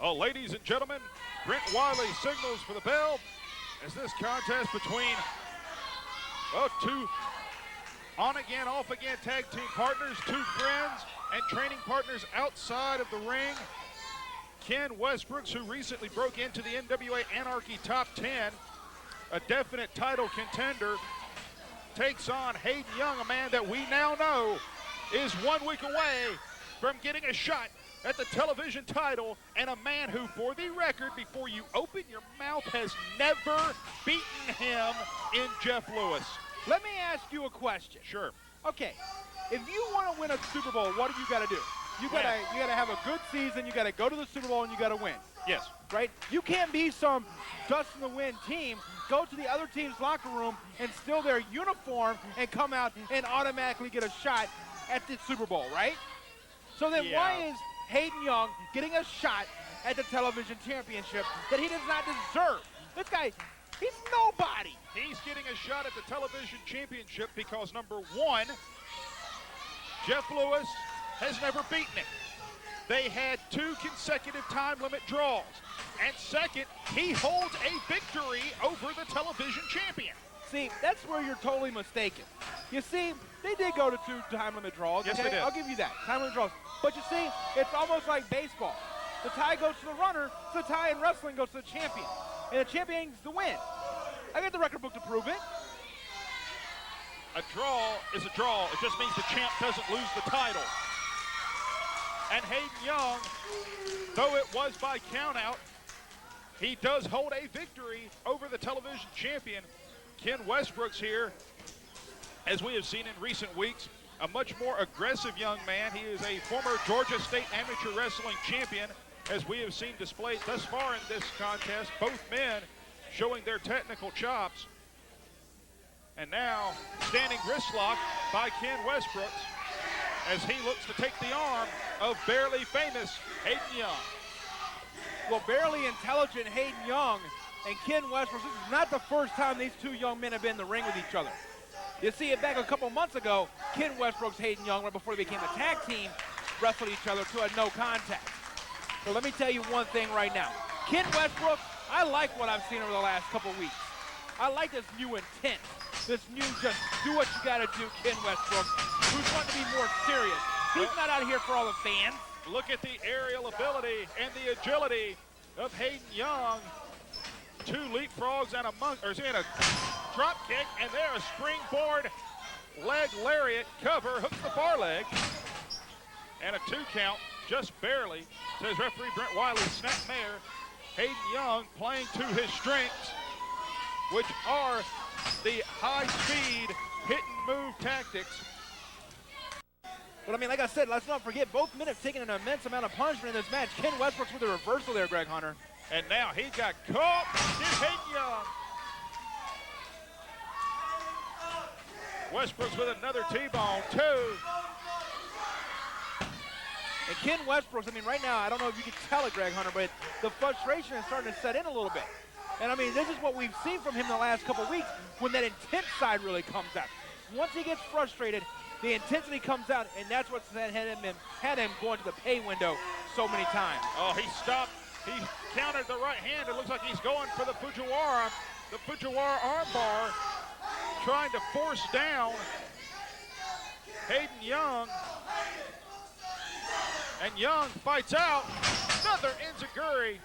Ladies and gentlemen, Brent Wiley signals for the bell as this contest between two on-again, off-again tag team partners, two friends and training partners outside of the ring. Ken Westbrooks, who recently broke into the NWA Anarchy Top 10, a definite title contender, takes on Hayden Young, a man that we now know is 1 week away from getting a shot at the television title, and a man who, for the record, before you open your mouth, has never beaten him in Jeff Lewis. Let me ask you a question. Sure. Okay, if you want to win a Super Bowl, what do you got to do? You gotta have a good season. You gotta go to the Super Bowl and you gotta win. Yes. Right? You can't be some dust in the wind team, go to the other team's locker room and steal their uniform and come out and automatically get a shot at the Super Bowl, right? So then why is Hayden Young getting a shot at the television championship that he does not deserve? This guy, he's nobody. He's getting a shot at the television championship because, number one, Jeff Lewis has never beaten him. They had 2 consecutive time limit draws. And second, he holds a victory over the television champion. See, that's where you're totally mistaken. You see, they did go to 2 time limit draws. Yes, okay? they did. I'll give you that, time limit draws. But you see, it's almost like baseball. The tie goes to the runner, so the tie in wrestling goes to the champion. And the champion gets the win. I got the record book to prove it. A draw is a draw. It just means the champ doesn't lose the title. And Hayden Young, though it was by countout, he does hold a victory over the television champion. Ken Westbrooks here, as we have seen in recent weeks, a much more aggressive young man. He is a former Georgia State Amateur Wrestling champion, as we have seen displayed thus far in this contest. Both men showing their technical chops. And now, standing wrist lock by Ken Westbrooks as he looks to take the arm of barely famous Hayden Young. Well, barely intelligent Hayden Young and Ken Westbrooks, this is not the first time these 2 young men have been in the ring with each other. You see it back a couple months ago, Ken Westbrooks, Hayden Young, right before they became a tag team, wrestled each other to a no contest. So let me tell you one thing right now. Ken Westbrooks, I like what I've seen over the last couple weeks. I like this new intent. This new just do what you gotta do, Ken Westbrooks, who's wanting to be more serious. He's not out here for all the fans. Look at the aerial ability and the agility of Hayden Young. 2 leapfrogs and a drop kick, and there a springboard leg lariat cover, hooks the bar leg, and a 2 count, just barely, says referee Brent Wiley, snap mare. Hayden Young playing to his strengths, which are the high-speed hit-and-move tactics. But I mean, like I said, let's not forget, both men have taken an immense amount of punishment in this match. Ken Westbrooks with a reversal there, Greg Hunter. And now he got caught. Here's Hayden Young. Westbrooks with another T-bone, 2. And Ken Westbrooks, I mean, right now, I don't know if you can tell it, Greg Hunter, but the frustration is starting to set in a little bit. And I mean, this is what we've seen from him the last couple of weeks when that intense side really comes out. Once he gets frustrated, the intensity comes out, and that's what's had him going to the pay window so many times. Oh, he stopped. He countered the right hand. It looks like he's going for the Fujiwara armbar, trying to force down Hayden Young. And Young fights out. Another enziguri.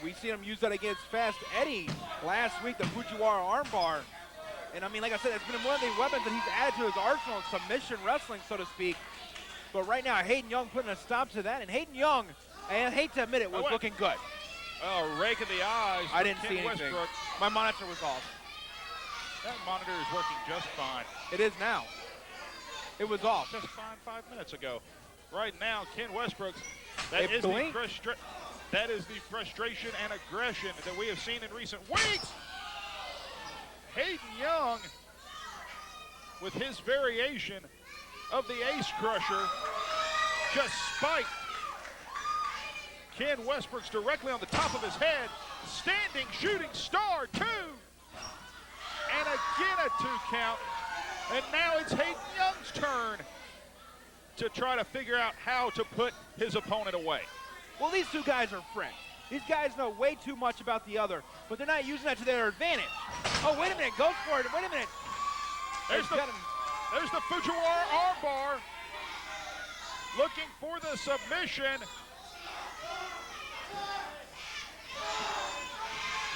We seen him use that against Fast Eddie last week, the Fujiwara armbar. And I mean, like I said, it's been one of the weapons that he's added to his arsenal, submission wrestling, so to speak. But right now, Hayden Young putting a stop to that. And Hayden Young, I hate to admit it, was looking good. Oh, rake of the eyes. I didn't see anything. Westbrook. My monitor was off. That monitor is working just fine. It is now. It was off. Just fine 5 minutes ago. Right now, Ken Westbrooks, that is the frustration and aggression that we have seen in recent weeks. Hayden Young, with his variation of the Ace Crusher, just spiked Ken Westbrooks directly on the top of his head. Standing shooting star, 2. And again a 2 count. And now it's Hayden Young's turn to try to figure out how to put his opponent away. Well, these two guys are friends. These guys know way too much about the other, but they're not using that to their advantage. Oh, wait a minute. Goes for it. Wait a minute. There's the Fujiwara armbar. Looking for the submission.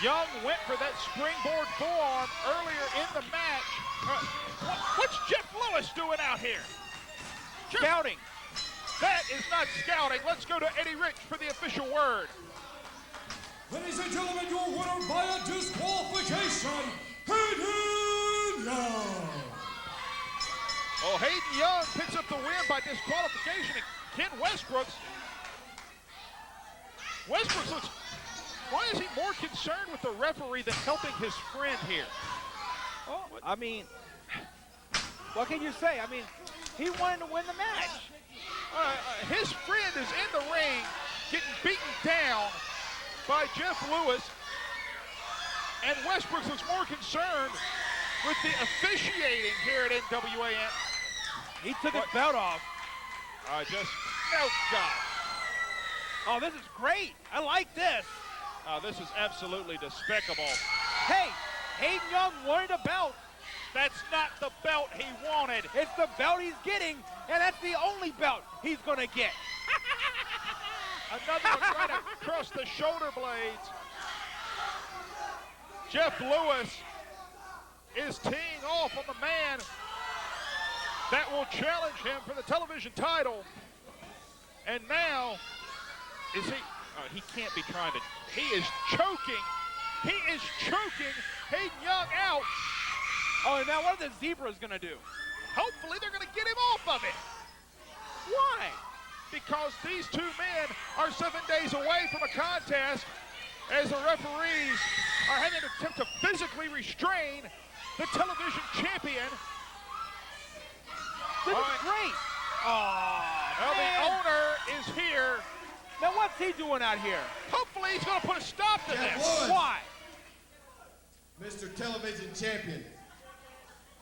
Young went for that springboard forearm earlier in the match. What's Jeff Lewis doing out here? Scouting. That is not scouting. Let's go to Eddie Rich for the official word. Ladies and gentlemen, your winner by a disqualification, Hayden Young. Oh, Hayden Young picks up the win by disqualification. And Ken Westbrooks looks, why is he more concerned with the referee than helping his friend here? Oh, I mean, what can you say? I mean, he wanted to win the match. His friend is in the ring getting beaten down by Jeff Lewis, and Westbrooks looks more concerned with the officiating here at NWA. He took his belt off. Oh, God. Oh, this is great. I like this. This is absolutely despicable. Hey, Hayden Young wanted a belt. That's not the belt he wanted. It's the belt he's getting, and that's the only belt he's going to get. Another one right across the shoulder blades. Jeff Lewis is teeing off on the man that will challenge him for the television title. And now, is he? He can't be trying to. He is choking. He is choking Hayden Young out. Oh, and now what are the Zebras going to do? Hopefully they're going to get him off of it. Why? Because these two men are 7 days away from a contest as the referees are having to attempt to physically restrain the television champion. This is great. Oh, well, man. the owner is here. Now what's he doing out here? Hopefully he's going to put a stop to Jeff this. Lewis. Why? Mr. Television Champion,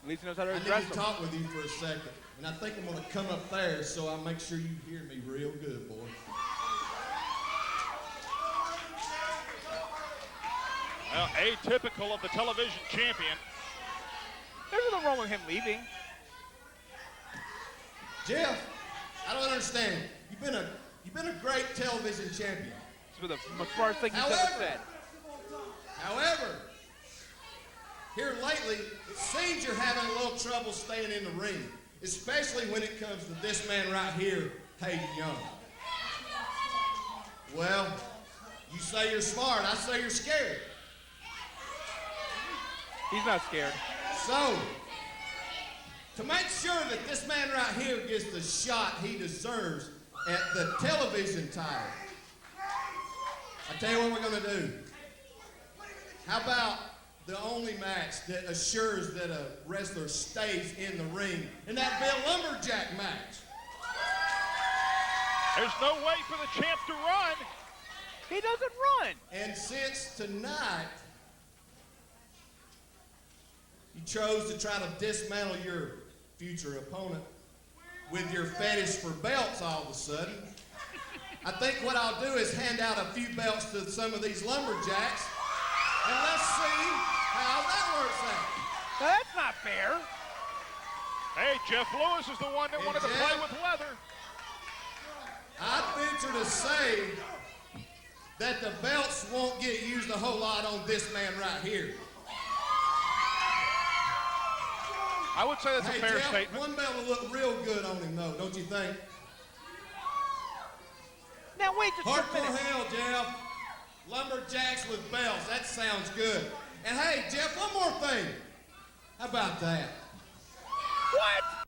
At least he knows how to I need address to him. talk with you for a second. And I think I'm going to come up there so I make sure you hear me real good, boy. Well, atypical of the television champion. There's nothing wrong with him leaving. Jeff, I don't understand. You've been a great television champion. It's the smartest thing he's ever said. However, here lately, it seems you're having a little trouble staying in the ring, especially when it comes to this man right here, Hayden Young. Well, you say you're smart, I say you're scared. He's not scared. So, to make sure that this man right here gets the shot he deserves at the television title, I tell you what we're going to do. How about the only match that assures that a wrestler stays in the ring, and that'd be a lumberjack match? There's no way for the champ to run. He doesn't run. And since tonight you chose to try to dismantle your future opponent with your fetish for belts all of a sudden, I think what I'll do is hand out a few belts to some of these lumberjacks, and let's see how that works out. Now, that's not fair. Hey, Jeff Lewis is the one that wanted to play with leather. I'd venture to say that the belts won't get used a whole lot on this man right here. I would say that's a fair Jeff, statement. one belt will look real good on him, though, don't you think? Now wait just a Hardcore minute. hell, Jeff. Lumberjacks with belts. That sounds good. And hey, Jeff, one more thing. How about that? What?